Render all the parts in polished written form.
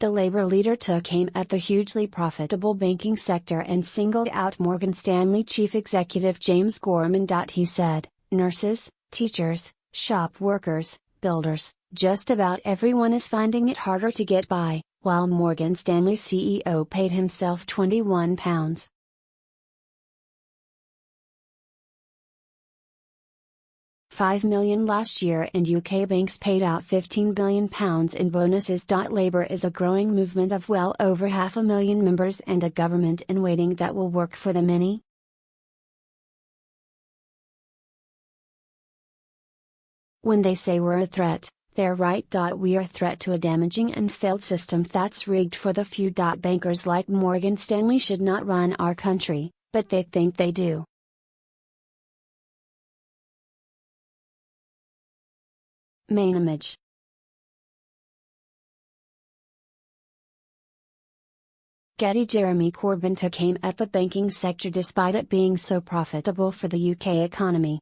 The Labour leader took aim at the hugely profitable banking sector and singled out Morgan Stanley chief executive James Gorman.He said, "Nurses, teachers, shop workers, builders, just about everyone is finding it harder to get by," while Morgan Stanley CEO paid himself £21. 5 million last year, and UK banks paid out £15 billion in bonuses. Labour is a growing movement of well over 500,000 members and a government in waiting that will work for the many. When they say we're a threat, they're right. We are a threat to a damaging and failed system that's rigged for the few. Bankers like Morgan Stanley should not run our country, but they think they do. MAINIMAGE. Jeremy Corbyn took aim at the banking sector despite it being so profitable for the UK economy.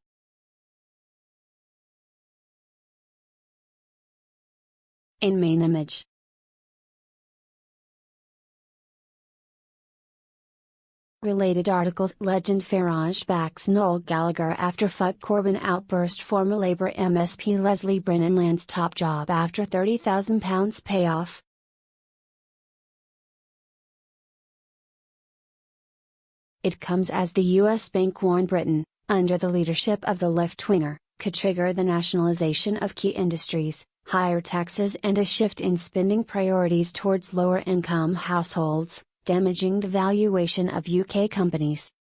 In MAINIMAGE. Related articles. Legend Farage backs Noel Gallagher after F Corbyn outburst. Former Labour MSP Leslie Brennan lands top job after £30,000 payoff. It comes as the US bank warned Britain, under the leadership of the left-winger, could trigger the nationalisation of key industries, higher taxes and a shift in spending priorities towards lower-income households, damaging the valuation of UK companies.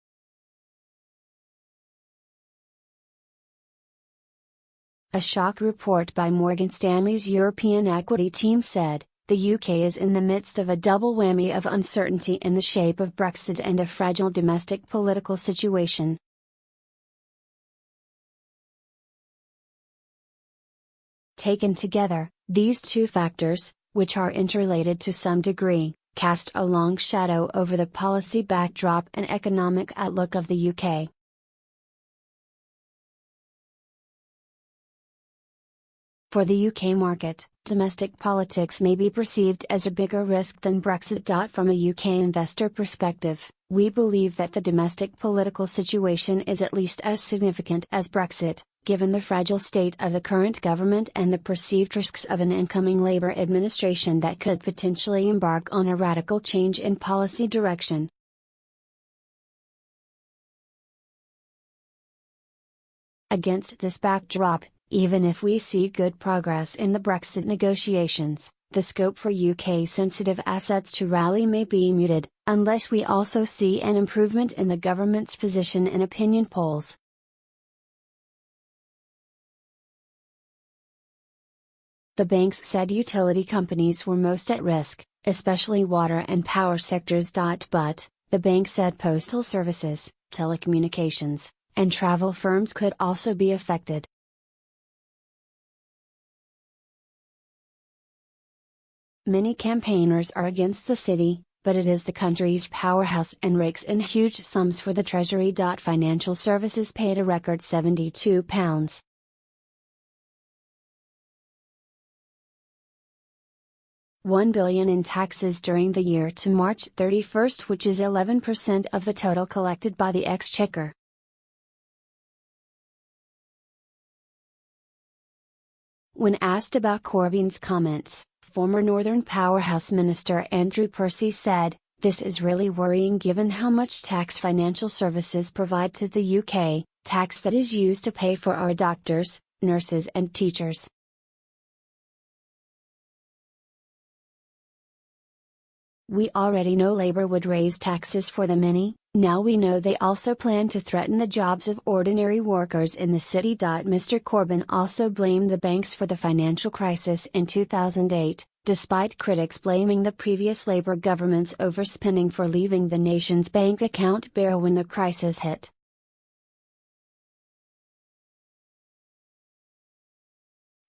A shock report by Morgan Stanley's European equity team said, the UK is in the midst of a double whammy of uncertainty in the shape of Brexit and a fragile domestic political situation. Taken together, these two factors, which are interrelated to some degree, cast a long shadow over the policy backdrop and economic outlook of the UK. For the UK market, domestic politics may be perceived as a bigger risk than Brexit. From a UK investor perspective, we believe that the domestic political situation is at least as significant as Brexit, given the fragile state of the current government and the perceived risks of an incoming Labour administration that could potentially embark on a radical change in policy direction. Against this backdrop, even if we see good progress in the Brexit negotiations, the scope for UK-sensitive assets to rally may be muted, unless we also see an improvement in the government's position in opinion polls. The banks said utility companies were most at risk, especially water and power sectors. But, the bank said postal services, telecommunications, and travel firms could also be affected. Many campaigners are against the city, but it is the country's powerhouse and rakes in huge sums for the Treasury. Financial services paid a record £72. £1 billion in taxes during the year to March 31, which is 11% of the total collected by the Exchequer. When asked about Corbyn's comments, former Northern powerhouse Minister Andrew Percy said, "This is really worrying given how much tax financial services provide to the UK, tax that is used to pay for our doctors, nurses and teachers." We already know Labour would raise taxes for the many, now we know they also plan to threaten the jobs of ordinary workers in the city. Mr. Corbyn also blamed the banks for the financial crisis in 2008, despite critics blaming the previous Labour government's overspending for leaving the nation's bank account bare when the crisis hit.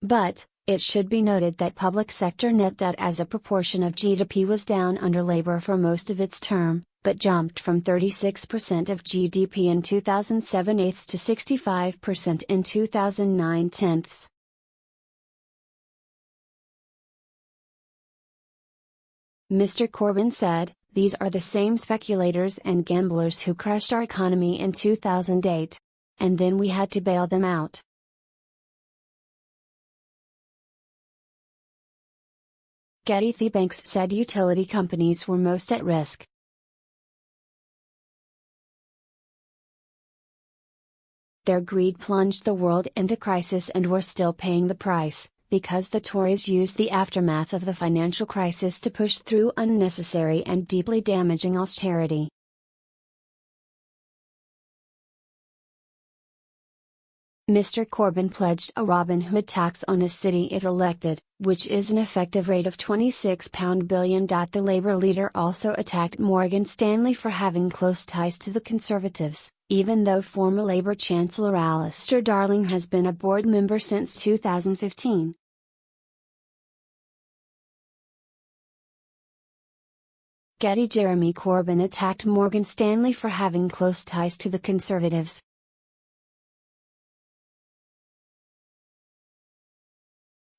But, it should be noted that public sector net debt as a proportion of GDP was down under Labour for most of its term, but jumped from 36% of GDP in 2007/8 to 65% in 2009/10. Mr. Corbyn said, "These are the same speculators and gamblers who crushed our economy in 2008. And then we had to bail them out." Getty banks said utility companies were most at risk. Their greed plunged the world into crisis and we're still paying the price, because the Tories used the aftermath of the financial crisis to push through unnecessary and deeply damaging austerity. Mr. Corbyn pledged a Robin Hood tax on the city if elected, which is an effective rate of £26 billion. The Labour leader also attacked Morgan Stanley for having close ties to the Conservatives, even though former Labour Chancellor Alistair Darling has been a board member since 2015. Jeremy Corbyn attacked Morgan Stanley for having close ties to the Conservatives.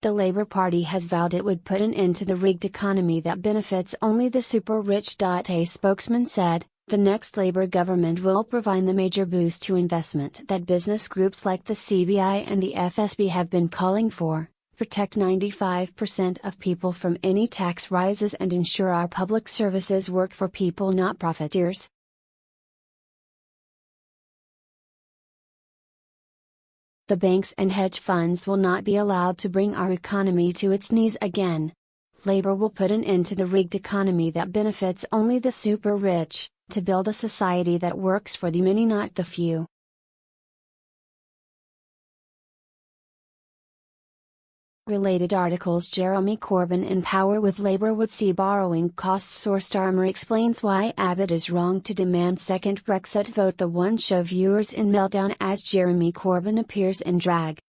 The Labour Party has vowed it would put an end to the rigged economy that benefits only the super-rich. A spokesman said, "The next Labour government will provide the major boost to investment that business groups like the CBI and the FSB have been calling for, protect 95% of people from any tax rises and ensure our public services work for people, not profiteers." The banks and hedge funds will not be allowed to bring our economy to its knees again. Labour will put an end to the rigged economy that benefits only the super rich, to build a society that works for the many, not the few. Related articles: Jeremy Corbyn in power with Labour would see borrowing costs soar. Starmer explains why Abbott is wrong to demand second Brexit vote. The One show viewers in meltdown as Jeremy Corbyn appears in drag.